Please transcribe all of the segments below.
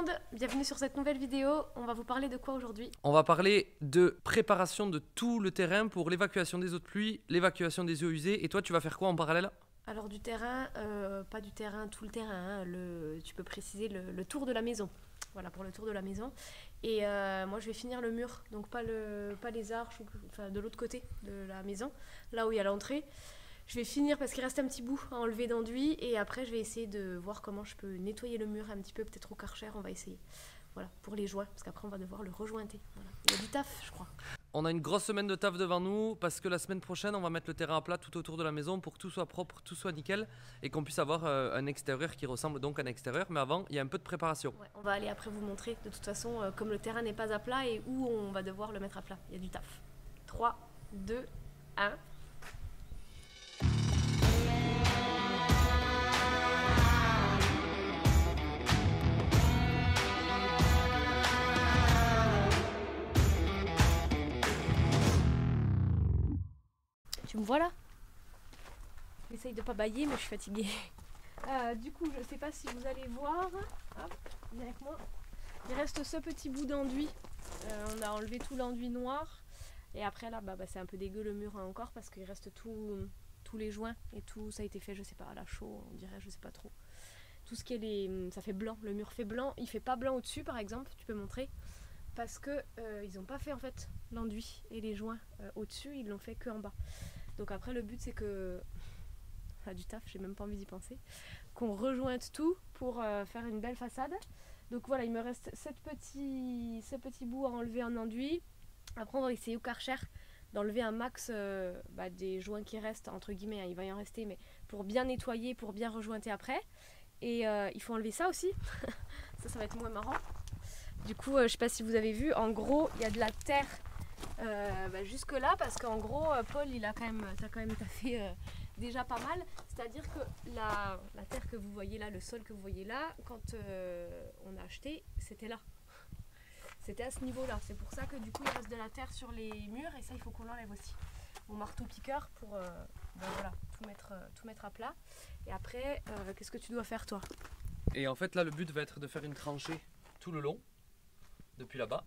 monde, bienvenue sur cette nouvelle vidéo. On va vous parler de quoi aujourd'hui? On va parler de préparation de tout le terrain pour l'évacuation des eaux de pluie, l'évacuation des eaux usées. Et toi, tu vas faire quoi en parallèle? Alors du terrain, pas du terrain, tout le terrain, hein, tu peux préciser le tour de la maison. Voilà, pour le tour de la maison. Et moi, je vais finir le mur, donc pas les arches, enfin de l'autre côté de la maison, là où il y a l'entrée. Je vais finir parce qu'il reste un petit bout à enlever d'enduit et après je vais essayer de voir comment je peux nettoyer le mur un petit peu, peut-être au Karcher, on va essayer. Voilà, pour les joints, parce qu'après on va devoir le rejointer. Voilà. Il y a du taf, je crois. On a une grosse semaine de taf devant nous parce que la semaine prochaine, on va mettre le terrain à plat tout autour de la maison pour que tout soit propre, tout soit nickel et qu'on puisse avoir un extérieur qui ressemble donc à un extérieur. Mais avant, il y a un peu de préparation. Ouais, on va aller après vous montrer de toute façon comme le terrain n'est pas à plat et où on va devoir le mettre à plat. Il y a du taf. 3, 2, 1. Tu me vois là? J'essaye de pas bailler mais je suis fatiguée. Du coup je sais pas si vous allez voir. Hop, viens avec moi. Il reste ce petit bout d'enduit. On a enlevé tout l'enduit noir. Et après là c'est un peu dégueu le mur encore parce qu'il reste tous les joints et tout ça a été fait je sais pas à la chaux on dirait, je sais pas trop. Tout ce qui est ça fait blanc, le mur fait blanc, il fait pas blanc au-dessus par exemple, tu peux montrer. Parce que ils ont pas fait en fait l'enduit et les joints au-dessus, ils l'ont fait que en bas. Donc après le but c'est que, ça a du taf, j'ai même pas envie d'y penser, qu'on rejointe tout pour faire une belle façade. Donc voilà, il me reste ce petit bout à enlever en enduit. Après on va essayer au Karcher d'enlever un max des joints qui restent, entre guillemets, hein, il va y en rester, mais pour bien nettoyer, pour bien rejointer après. Et il faut enlever ça aussi, ça va être moins marrant. Du coup, je sais pas si vous avez vu, en gros, il y a de la terre jusque là parce qu'en gros, Paul, t'as quand même taffé déjà pas mal. C'est-à-dire que la terre que vous voyez là, le sol que vous voyez là, quand on a acheté, c'était là. C'était à ce niveau-là. C'est pour ça que du coup, il reste de la terre sur les murs et ça, il faut qu'on l'enlève aussi. Au marteau-piqueur pour voilà, tout mettre à plat. Et après, qu'est-ce que tu dois faire toi? Et en fait, là, le but va être de faire une tranchée tout le long, depuis là-bas,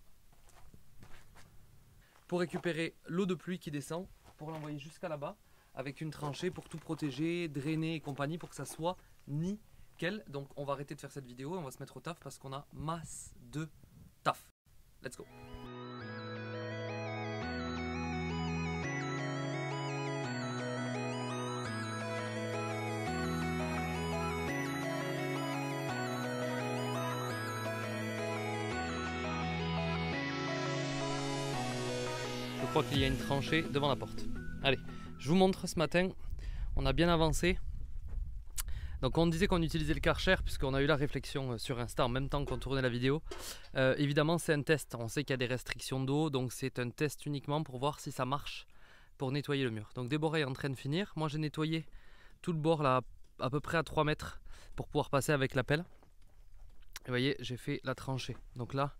pour récupérer l'eau de pluie qui descend, pour l'envoyer jusqu'à là-bas, avec une tranchée pour tout protéger, drainer et compagnie, pour que ça soit nickel. Donc on va arrêter de faire cette vidéo et on va se mettre au taf parce qu'on a masse de taf. Let's go. Je crois qu'il y a une tranchée devant la porte. Allez, je vous montre ce matin, on a bien avancé. Donc on disait qu'on utilisait le Karcher puisqu'on a eu la réflexion sur Insta en même temps qu'on tournait la vidéo. Évidemment c'est un test, on sait qu'il y a des restrictions d'eau, donc c'est un test uniquement pour voir si ça marche pour nettoyer le mur. Donc Déborah est en train de finir, moi j'ai nettoyé tout le bord là à peu près à 3 mètres pour pouvoir passer avec la pelle. Et vous voyez, j'ai fait la tranchée. Donc là,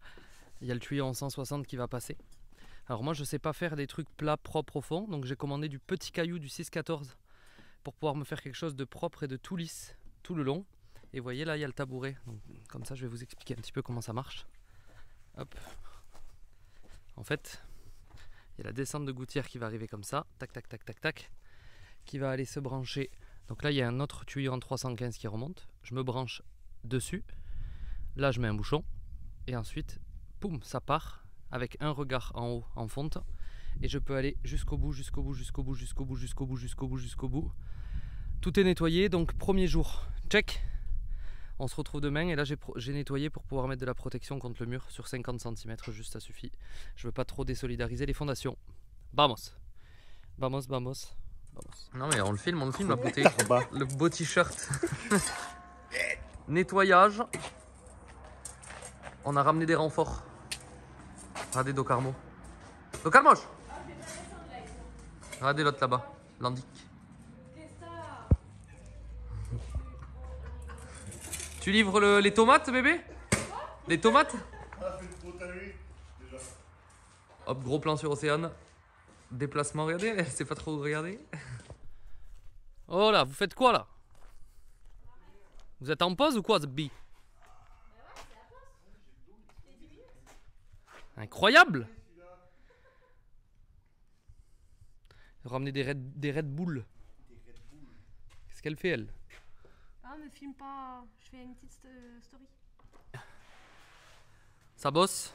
il y a le tuyau en 160 qui va passer. Alors moi je sais pas faire des trucs plats propres au fond, donc j'ai commandé du petit caillou du 614 pour pouvoir me faire quelque chose de propre et de tout lisse tout le long. Et vous voyez là il y a le tabouret, donc, comme ça je vais vous expliquer un petit peu comment ça marche. Hop. En fait il y a la descente de gouttière qui va arriver comme ça, tac tac tac tac tac, qui va aller se brancher. Donc là il y a un autre tuyau en 315 qui remonte, je me branche dessus, là je mets un bouchon et ensuite poum ça part avec un regard en haut en fonte et je peux aller jusqu'au bout, jusqu'au bout, jusqu'au bout, jusqu'au bout, jusqu'au bout, jusqu'au bout, jusqu'au bout. Tout est nettoyé, donc premier jour, check. On se retrouve demain et là j'ai nettoyé pour pouvoir mettre de la protection contre le mur sur 50 cm, juste ça suffit. Je veux pas trop désolidariser les fondations. Vamos. Vamos, vamos. Vamos. Non mais on le filme à côté. Le beau t-shirt. Nettoyage. On a ramené des renforts. Regardez Docarmo. Docarmoche. Regardez l'autre là-bas, Landic. Tu livres les tomates, bébé? Les tomates? Hop, gros plan sur Océane. Déplacement, regardez, elle sait pas trop regarder. Oh là, vous faites quoi là? Vous êtes en pause ou quoi, Zbi? Incroyable! Ramener des Red Bull. Qu'est-ce qu'elle fait, elle? Ah, me filme pas. Je fais une petite story. Ça bosse.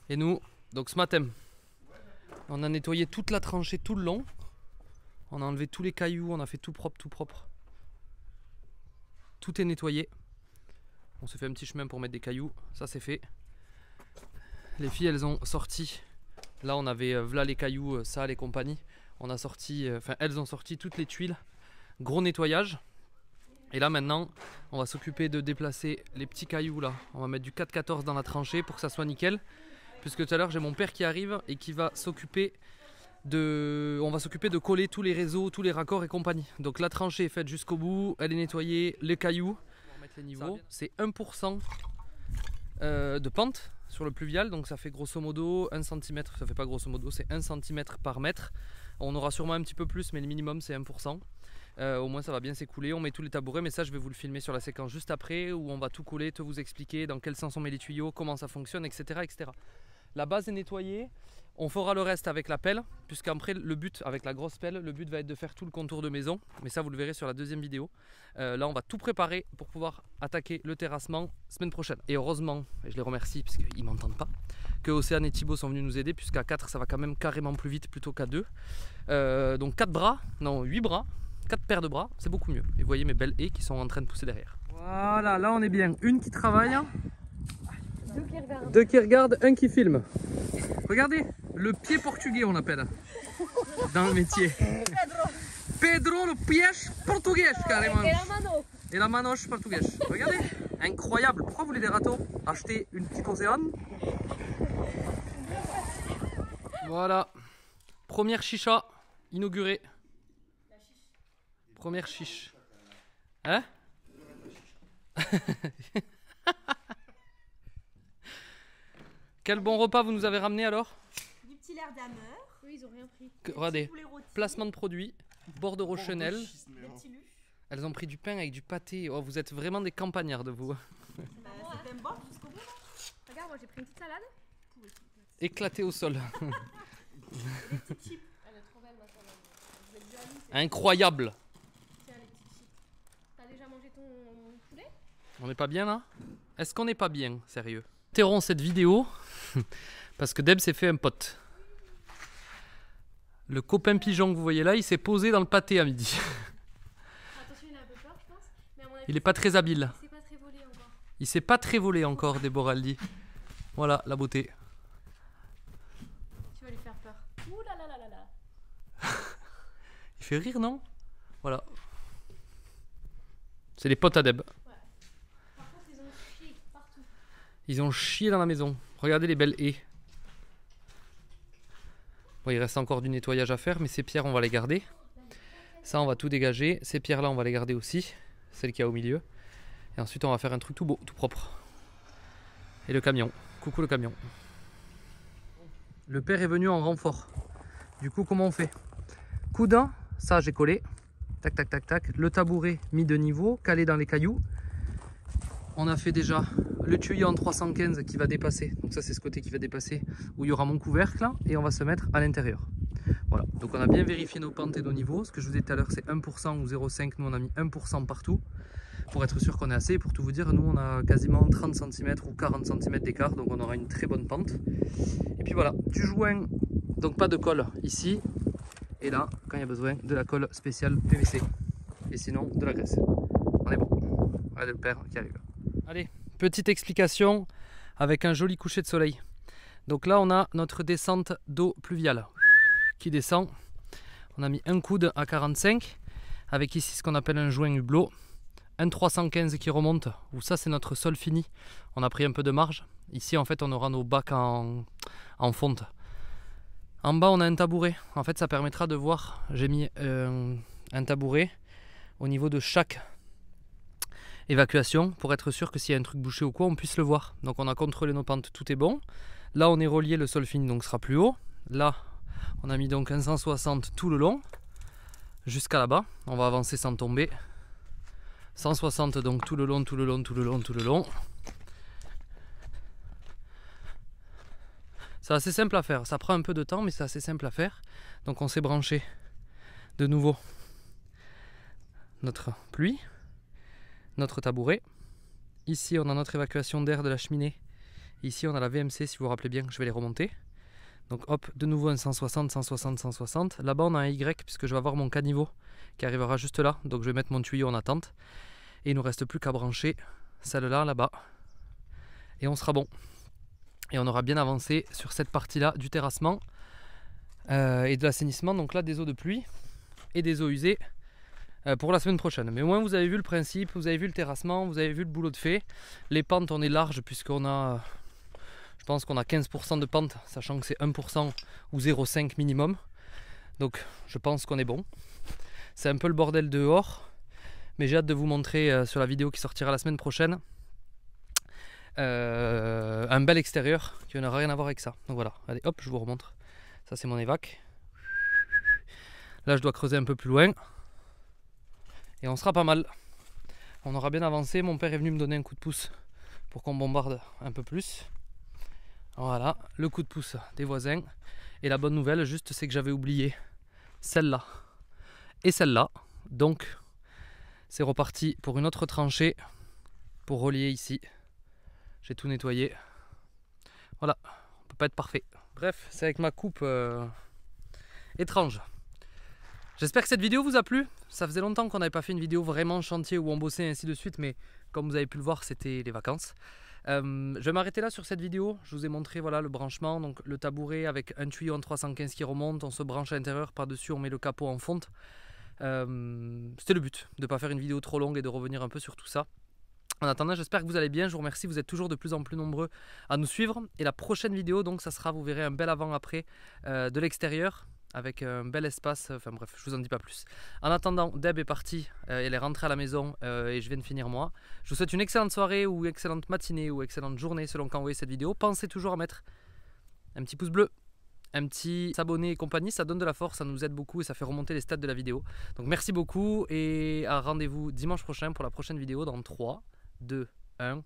Et nous, donc ce matin, on a nettoyé toute la tranchée tout le long. On a enlevé tous les cailloux, on a fait tout propre, tout propre. Tout est nettoyé. On s'est fait un petit chemin pour mettre des cailloux, ça c'est fait. Les filles, elles ont sorti. Là, on avait voilà les cailloux, ça, les compagnies. On a sorti, enfin, elles ont sorti toutes les tuiles. Gros nettoyage. Et là, maintenant, on va s'occuper de déplacer les petits cailloux là. On va mettre du 4x14 dans la tranchée pour que ça soit nickel. Puisque tout à l'heure, j'ai mon père qui arrive et qui va s'occuper de... On va s'occuper de coller tous les réseaux, tous les raccords et compagnie. Donc la tranchée est faite jusqu'au bout, elle est nettoyée, les cailloux. On va mettre les niveaux. C'est 1% de pente sur le pluvial, donc ça fait grosso modo 1 cm, ça fait pas grosso modo, c'est 1 cm par mètre. On aura sûrement un petit peu plus, mais le minimum c'est 1%. Au moins ça va bien s'écouler, on met tous les tabourets, mais ça je vais vous le filmer sur la séquence juste après, où on va tout coller, tout vous expliquer dans quel sens on met les tuyaux, comment ça fonctionne, etc. etc. La base est nettoyée, on fera le reste avec la pelle, puisqu'après le but, avec la grosse pelle, le but va être de faire tout le contour de maison, mais ça vous le verrez sur la deuxième vidéo. Là on va tout préparer pour pouvoir attaquer le terrassement semaine prochaine. Et heureusement, et je les remercie puisqu'ils ne m'entendent pas, que Océane et Thibaut sont venus nous aider, puisqu'à 4 ça va quand même carrément plus vite plutôt qu'à 2. Donc 4 bras, non 8 bras, 4 paires de bras, c'est beaucoup mieux. Et vous voyez mes belles haies qui sont en train de pousser derrière. Voilà, là on est bien, une qui travaille. Deux qui regardent, un qui filme. Regardez, le pied portugais on l'appelle dans le métier. Pedro le piège portugais carrément. Et la manoche portugaise. Regardez, incroyable. Pourquoi vous voulez des râteaux? Achetez une petite Océane. Voilà, première chicha inaugurée. Première chiche. Hein? Quel bon repas vous nous avez ramené alors? Du petit lard d'ameur. Oui, ils ont rien pris. Regardez, placement de produits, bordereau Chanel. Des petits lus. Elles ont pris du pain avec du pâté. Oh, vous êtes vraiment des campagnards de vous. C'était bon jusqu'au bout. Regarde, moi j'ai pris une petite salade. Éclaté au sol. Des petits chips. Elle est trop belle ma salade. Vous êtes bien amis, c'est... Incroyable. Tiens, les petites chips. T'as déjà mangé ton poulet? On n'est pas bien là? Est-ce qu'on n'est pas bien, sérieux? Interromps cette vidéo parce que Deb s'est fait un pote. Le copain pigeon que vous voyez là, il s'est posé dans le pâté à midi. Attention, il a un peu peur, je pense. Mais à mon avis, Il n'est pas très habile. il s'est pas très volé encore. Il s'est pas très volé encore, Déborah le dit. Voilà, la beauté. Tu vas lui faire peur. Ouh là là là là là. Il fait rire, non? Voilà. C'est les potes à Deb. Par contre, ils ont chié partout. Ils ont chié dans la maison. Regardez les belles haies. Bon, il reste encore du nettoyage à faire, mais ces pierres, on va les garder. Ça, on va tout dégager. Ces pierres-là, on va les garder aussi. Celles qu'il y a au milieu. Et ensuite, on va faire un truc tout beau, tout propre. Et le camion. Coucou le camion. Le père est venu en renfort. Du coup, comment on fait? Coudin, ça j'ai collé. Tac, tac, tac, tac. Le tabouret mis de niveau, calé dans les cailloux. On a fait déjà le tuyau en 315 qui va dépasser. Donc ça, c'est ce côté qui va dépasser où il y aura mon couvercle là. Et on va se mettre à l'intérieur. Voilà. Donc on a bien vérifié nos pentes et nos niveaux. Ce que je vous ai dit tout à l'heure, c'est 1% ou 0,5. Nous, on a mis 1% partout. Pour être sûr qu'on est assez. Pour tout vous dire, nous, on a quasiment 30 cm ou 40 cm d'écart. Donc on aura une très bonne pente. Et puis voilà, du joint. Donc pas de colle ici. Et là, quand il y a besoin, de la colle spéciale PVC. Et sinon, de la graisse. On est bon. Regardez le père qui arrive. Allez, petite explication avec un joli coucher de soleil. Donc là, on a notre descente d'eau pluviale qui descend. On a mis un coude à 45 avec ici ce qu'on appelle un joint hublot. Un 315 qui remonte, où ça c'est notre sol fini. On a pris un peu de marge. Ici, en fait, on aura nos bacs en fonte. En bas, on a un tabouret. En fait, ça permettra de voir. J'ai mis un tabouret au niveau de chaque évacuation pour être sûr que s'il y a un truc bouché ou quoi, on puisse le voir. Donc, on a contrôlé nos pentes, tout est bon. Là, on est relié, le sol fini, donc sera plus haut. Là, on a mis donc un 160 tout le long jusqu'à là-bas. On va avancer sans tomber. 160 donc tout le long, tout le long, tout le long, tout le long. C'est assez simple à faire, ça prend un peu de temps mais c'est assez simple à faire. Donc on s'est branché de nouveau notre pluie, notre tabouret. Ici on a notre évacuation d'air de la cheminée. Ici on a la VMC, si vous vous rappelez bien, je vais les remonter. Donc hop, de nouveau un 160, 160, 160. Là-bas on a un Y puisque je vais avoir mon caniveau qui arrivera juste là. Donc je vais mettre mon tuyau en attente. Et il ne nous reste plus qu'à brancher celle-là, là-bas. Et on sera bon. Et on aura bien avancé sur cette partie-là du terrassement et de l'assainissement. Donc là des eaux de pluie et des eaux usées pour la semaine prochaine. Mais au moins vous avez vu le principe, vous avez vu le terrassement, vous avez vu le boulot de fait. Les pentes on est large puisqu'on a, je pense qu'on a 15% de pente, sachant que c'est 1% ou 0,5 minimum. Donc je pense qu'on est bon. C'est un peu le bordel dehors. Mais j'ai hâte de vous montrer sur la vidéo qui sortira la semaine prochaine un bel extérieur qui n'aura rien à voir avec ça. Donc voilà, allez hop, je vous remontre. Ça c'est mon évac. Là je dois creuser un peu plus loin. Et on sera pas mal. On aura bien avancé. Mon père est venu me donner un coup de pouce pour qu'on bombarde un peu plus. Voilà, le coup de pouce des voisins. Et la bonne nouvelle juste c'est que j'avais oublié celle-là et celle-là. Donc c'est reparti pour une autre tranchée pour relier ici. J'ai tout nettoyé. Voilà, on peut pas être parfait. Bref, c'est avec ma coupe étrange. J'espère que cette vidéo vous a plu. Ça faisait longtemps qu'on n'avait pas fait une vidéo vraiment chantier où on bossait et ainsi de suite, mais comme vous avez pu le voir, c'était les vacances. Je vais m'arrêter là sur cette vidéo. Je vous ai montré voilà, le branchement, donc le tabouret avec un tuyau en 315 qui remonte. On se branche à l'intérieur, par-dessus on met le capot en fonte. C'était le but, de ne pas faire une vidéo trop longue et de revenir un peu sur tout ça. En attendant, j'espère que vous allez bien, je vous remercie, vous êtes toujours de plus en plus nombreux à nous suivre. Et la prochaine vidéo, donc ça sera, vous verrez un bel avant-après de l'extérieur, avec un bel espace, enfin bref, je vous en dis pas plus. En attendant, Deb est partie, elle est rentrée à la maison et je viens de finir moi. Je vous souhaite une excellente soirée ou excellente matinée ou excellente journée selon quand vous voyez cette vidéo. Pensez toujours à mettre un petit pouce bleu, un petit s'abonner et compagnie, ça donne de la force, ça nous aide beaucoup et ça fait remonter les stats de la vidéo. Donc merci beaucoup et à rendez-vous dimanche prochain pour la prochaine vidéo dans 3, 2, 1.